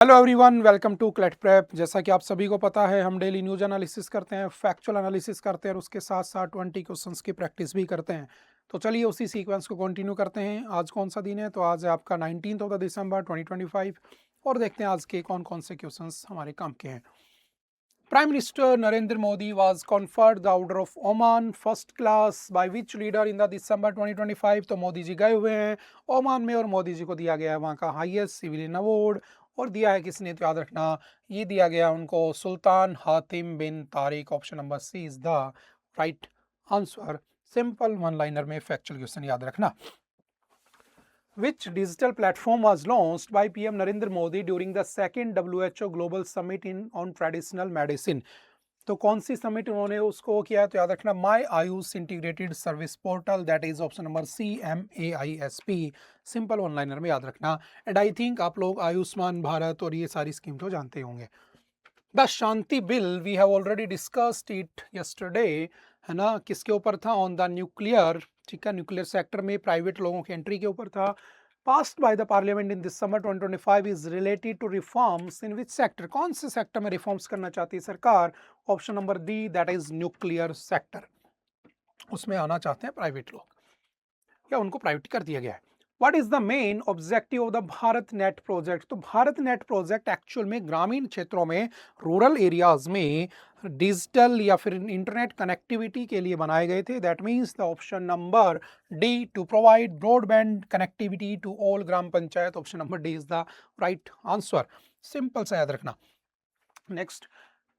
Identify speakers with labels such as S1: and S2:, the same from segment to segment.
S1: Hello everyone, welcome to CLAT prep. जैसा कि आप सभी को पता है, हम डेली न्यूज़ एनालिसिस करते हैं, फैक्चुअल एनालिसिस करते हैं और उसके साथ साथ 20 क्वेश्चंस की प्रैक्टिस भी करते हैं। तो चलिए उसी सीक्वेंस को कंटिन्यू करते हैं। आज कौन सा दिन है? तो आज है आपका 19 ऑफ द दिसंबर 2025 और देखते हैं आज के कौन कौन से क्वेश्चंस हमारे काम के हैं। Prime Minister Narendra Modi was conferred the Order of Oman first class by which leader in the December 2025? तो मोदी जी गए हुए हैं ओमान में और मोदी जी को दिया गया है वहाँ का हाईएस्ट सिविलियन अवार्ड। और दिया है किसने? तो याद रखना, ये दिया गया उनको Sultan Hatim bin Tariq. Option number C is the right answer. Simple one liner में फैक्चुअल क्वेश्चन याद रखना। Which digital platform was launched by PM Narendra Modi during the second WHO Global Summit on Traditional Medicine? तो कौन सी summit उन्होंने उसको किया? तो याद रखना, my AYUSH integrated service portal, that is option number C MAISP। Simple one liner में याद रखना। एंड आई थिंक आप लोग आयुष्मान भारत और ये सारी स्कीम तो जानते होंगे। The Shanti bill, we have already discussed it yesterday, है ना? किसके ऊपर था? On the nuclear. ठीक है, न्यूक्लियर सेक्टर में प्राइवेट लोगों की एंट्री के ऊपर था। Passed by the parliament in December 2025 is related to reforms in which sector? कौन से सेक्टर में रिफॉर्म्स करना चाहती है सरकार? Option number D, that is nuclear sector. उसमें आना चाहते हैं प्राइवेट लोग या उनको प्राइवेट कर दिया गया है। What is the main objective of the Bharat net project? तो भारत नेट प्रोजेक्ट एक्चुअल में ग्रामीण क्षेत्रों में, रूरल एरियाज में डिजिटल या फिर इंटरनेट कनेक्टिविटी के लिए बनाए गए थे। That means the option number D, to provide broadband connectivity to all gram panchayat. Option number D is the right answer. Simple सा याद रखना। Next,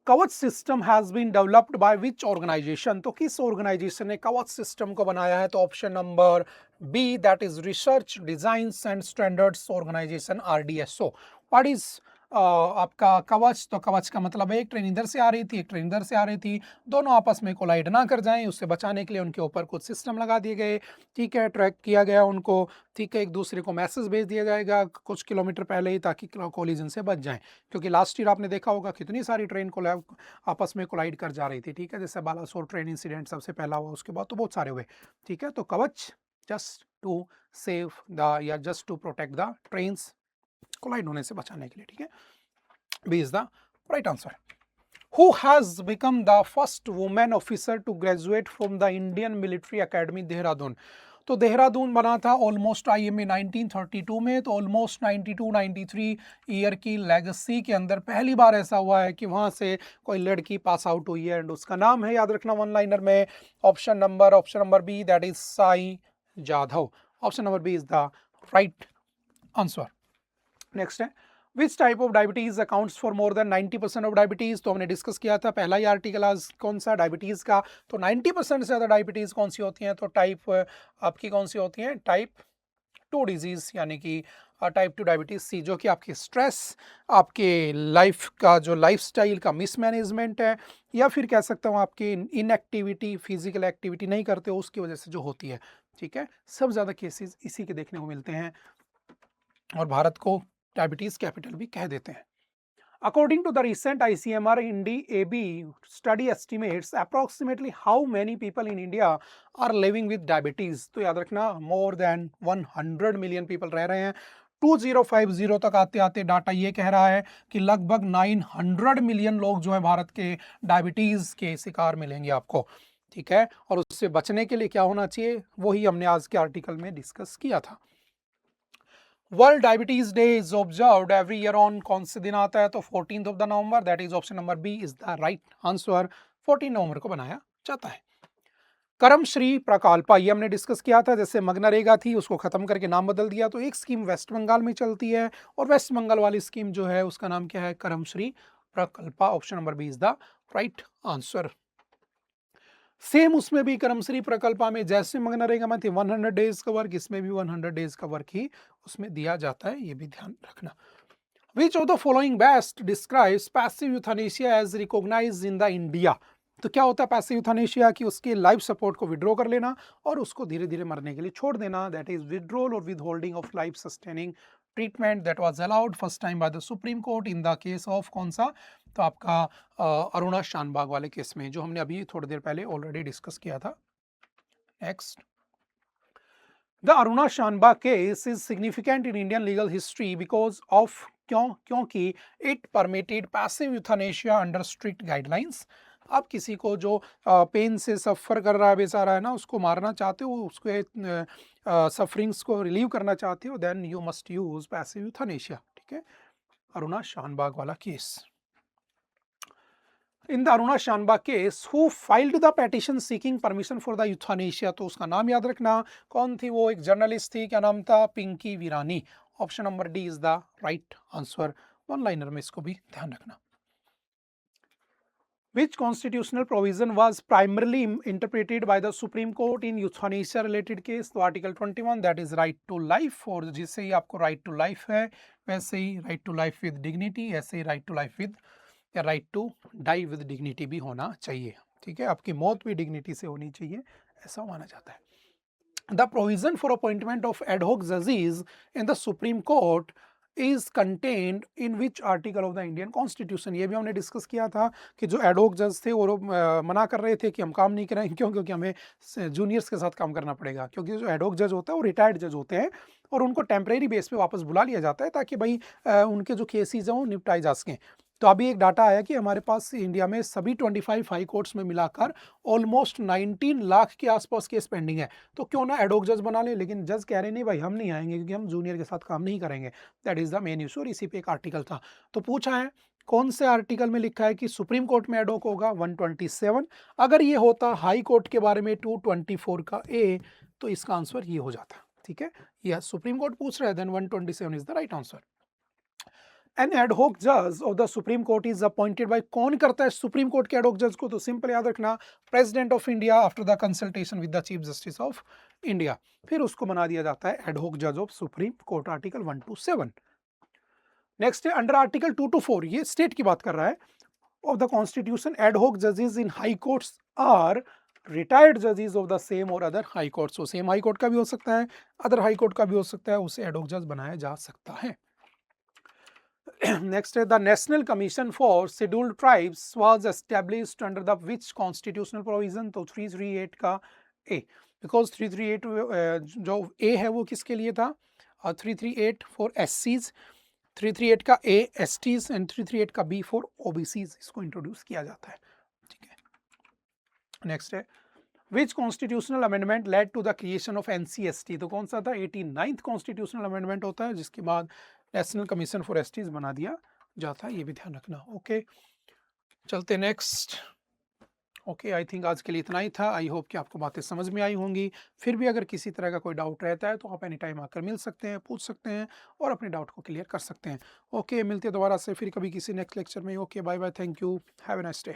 S1: Kavach system has been developed by which organisation? तो किस ऑर्गेनाइजेशन ने कवच सिस्टम को बनाया है? तो option number B, that is research design and standards organisation, RDSO। What is आपका कवच? तो कवच का मतलब है एक ट्रेन इधर से आ रही थी, एक ट्रेन इधर से आ रही थी, दोनों आपस में कोलाइड ना कर जाएं, उससे बचाने के लिए उनके ऊपर कुछ सिस्टम लगा दिए गए। ठीक है, ट्रैक किया गया उनको। ठीक है, एक दूसरे को मैसेज भेज दिया जाएगा कुछ किलोमीटर पहले ही, ताकि कोलिजन से बच जाएं। क्योंकि लास्ट ईयर आपने देखा होगा कितनी सारी ट्रेन को आपस में कोलाइड कर जा रही थी। ठीक है, जैसे बालासोर ट्रेन इंसिडेंट सबसे पहला हुआ, उसके बाद तो बहुत सारे हुए। ठीक है, तो Kavach just to save the या just to protect the trains, collide होने से बचाने के लिए। ठीक है, B is the right answer. Who has become the first woman officer to graduate from the Indian Military Academy Dehradun? तो देहरादून बना था ऑलमोस्ट IMA 1932 में। तो ऑलमोस्ट 92-93 ईयर की लेगेसी के अंदर पहली बार ऐसा हुआ है कि वहां से कोई लड़की पास आउट हुई है। एंड उसका नाम है, याद रखना वन लाइनर में, option number B, that is Sai Jadhav. Option number B is the right answer. Next है, which type of diabetes accounts for more than 90% of diabetes? तो हमने डिस्कस किया था पहला ही आर्टिकल आज कौन सा, डायबिटीज का। तो 90% से ज़्यादा डायबिटीज कौन सी होती हैं? तो टाइप आपकी कौन सी होती हैं? टाइप 2 डिजीज, यानी कि टाइप 2 डायबिटीज सी, जो कि आपके स्ट्रेस, आपके लाइफ का जो लाइफस्टाइल का मिसमैनेजमेंट है, या फिर कह सकता हूँ आपकी इनएक्टिविटी, फिजिकल एक्टिविटी नहीं करते हो, उसकी वजह से जो होती है। ठीक है, सब ज़्यादा केसेस इसी के देखने को मिलते हैं और भारत को डायबिटीज कैपिटल भी कह देते हैं। According to the recent ICMR Indi AB study estimates approximately how many people in India are living with diabetes? तो याद रखना, more than 100 million people रह रहे हैं। 2050 तक आते आते डाटा ये कह रहा है कि लगभग 900 मिलियन लोग जो है भारत के डायबिटीज के शिकार मिलेंगे आपको। ठीक है, और उससे बचने के लिए क्या होना चाहिए, वही हमने आज के आर्टिकल में डिस्कस किया था। World diabetes day is observed every year on कौन से दिन आता है? तो 14 of the November, that is option number B is the right answer. 14 नवंबर को बनाया जाता है। कर्मश्री प्रकल्प, ये हमने डिस्कस किया था, जैसे मनरेगा थी उसको खत्म करके नाम बदल दिया। तो एक स्कीम वेस्ट बंगाल में चलती है और वेस्ट बंगाल वाली स्कीम जो है उसका नाम क्या है? Karmashree Prakalpa. Option number B is the right answer. Same उसमें भी कर्मश्री प्रकल्पा में जैसे मनरेगा में थी 100 डेज का वर्क, इसमें भी 100 डेज का वर्क ही उसमें दिया जाता है, ये भी ध्यान रखना। Which of the following best describes passive euthanasia as recognized in the India? तो क्या होता है पैसिव यूथानेशिया? कि उसके लाइफ सपोर्ट को विड्रॉ कर लेना और उसको धीरे धीरे मरने के लिए छोड़ देना। दैट इज विड्रॉल और withholding of life sustaining treatment that was allowed first time by the supreme court in the case of कौन सा? तो आपका अरुणा शानबाग वाले केस में, जो हमने अभी थोड़ी देर पहले ऑलरेडी डिस्कस किया था। Next, the Aruna Shanbaug case is significant in Indian legal history because of क्यों? क्योंकि it permitted passive euthanasia under strict guidelines. आप किसी को जो पेन से सफ़र कर रहा है बेचारा है ना, उसको मारना चाहते हो, उसके सफरिंग्स को रिलीव करना चाहते हो, then you must use passive euthanasia. ठीक है, अरुणा शानबाग वाला case. In the Aruna Shanbaug case who filed the petition seeking permission for the euthanasia, तो उसका नाम याद रखना। कौन थी वो? एक जर्नलिस्ट थी, क्या नाम था? Pinky Virani. Option number D is the right answer. One liner में इसको भी ध्यान रखना। Which constitutional provision was primarily interpreted by the Supreme Court in euthanasia related case? तो article 21 that is right to life, और जिससे ही आपको राइट टू लाइफ है वैसे ही right to life with dignity, ऐसे ही राइट टू लाइफ विद या right to die with dignity भी होना चाहिए। ठीक है, आपकी मौत भी डिग्निटी से होनी चाहिए, ऐसा माना जाता है। The provision for appointment of ad hoc जजेस in the supreme court is contained in which article of the Indian constitution. ये भी हमने डिस्कस किया था कि जो एडहॉक जज थे वो मना कर रहे थे कि हम काम नहीं करेंगे। क्यों? क्योंकि हमें जूनियर्स के साथ काम करना पड़ेगा, क्योंकि जो एडहॉक जज होता है वो रिटायर्ड जज होते हैं और उनको टेम्परेरी बेस पे वापस बुला लिया जाता है ताकि भाई उनके जो केसेस हैं वो निपटाए जा सकें। तो अभी एक डाटा आया कि हमारे पास इंडिया में सभी 25 हाई कोर्ट्स में मिलाकर ऑलमोस्ट 19 लाख के आसपास केस पेंडिंग है। तो क्यों ना एडहॉक जज बना ले, लेकिन जज कह रहे नहीं भाई हम नहीं आएंगे क्योंकि हम जूनियर के साथ काम नहीं करेंगे। That is the main issue. इसी पे एक आर्टिकल था, तो पूछा है कौन से आर्टिकल में लिखा है कि सुप्रीम कोर्ट में एडहॉक होगा? 127। अगर ये होता हाई कोर्ट के बारे में 224 का ए, तो इसका आंसर ये हो जाता। ठीक है, यह सुप्रीम कोर्ट पूछ रहा है, then 127 is the right answer. An ad hoc जज of the supreme court is appointed by, कौन करता है सुप्रीम कोर्ट के एडहॉक जज को? तो सिंपल याद रखना, president of India after the consultation with the chief justice of India, फिर उसको बना दिया जाता है एडहॉक जज of supreme court. Article 127। Next है अंडर आर्टिकल 224, ये स्टेट की बात कर रहा है, ऑफ द कॉन्स्टिट्यूशन एडहॉक जजेस इन हाई कोर्ट्स आर रिटायर्ड जजेस ऑफ द सेम और अदर हाई कोर्ट्स। तो सेम हाई कोर्ट का भी हो सकता है, अदर हाई कोर्ट का भी हो सकता है, उसे एडहॉक जज बनाया जा सकता है। नेक्स्ट है the national commission for scheduled tribes was established under the which constitutional provision? तो 338 का ए, बिकॉज 338 जो ए है वो किसके लिए था? 338 फॉर एससीज, 338 का ए एसटीज एंड 338 का बी फॉर ओबीसीज, इसको इंट्रोड्यूस किया जाता है। ठीक है, नेक्स्ट है which constitutional amendment led to the creation of NCST? तो कौन सा था? 89th कॉन्स्टिट्यूशनल अमेंडमेंट होता है जिसके बाद नेशनल कमीशन फॉर एसटीज बना दिया जाता है, ये भी ध्यान रखना। ओके, चलते नेक्स्ट। ओके, आई थिंक आज के लिए इतना ही था। आई होप कि आपको बातें समझ में आई होंगी। फिर भी अगर किसी तरह का कोई डाउट रहता है तो आप एनी टाइम आकर मिल सकते हैं, पूछ सकते हैं और अपने डाउट को क्लियर कर सकते हैं। ओके, मिलते हैं दोबारा से फिर कभी किसी नेक्स्ट लेक्चर में। Okay, bye bye, thank you, have a nice day.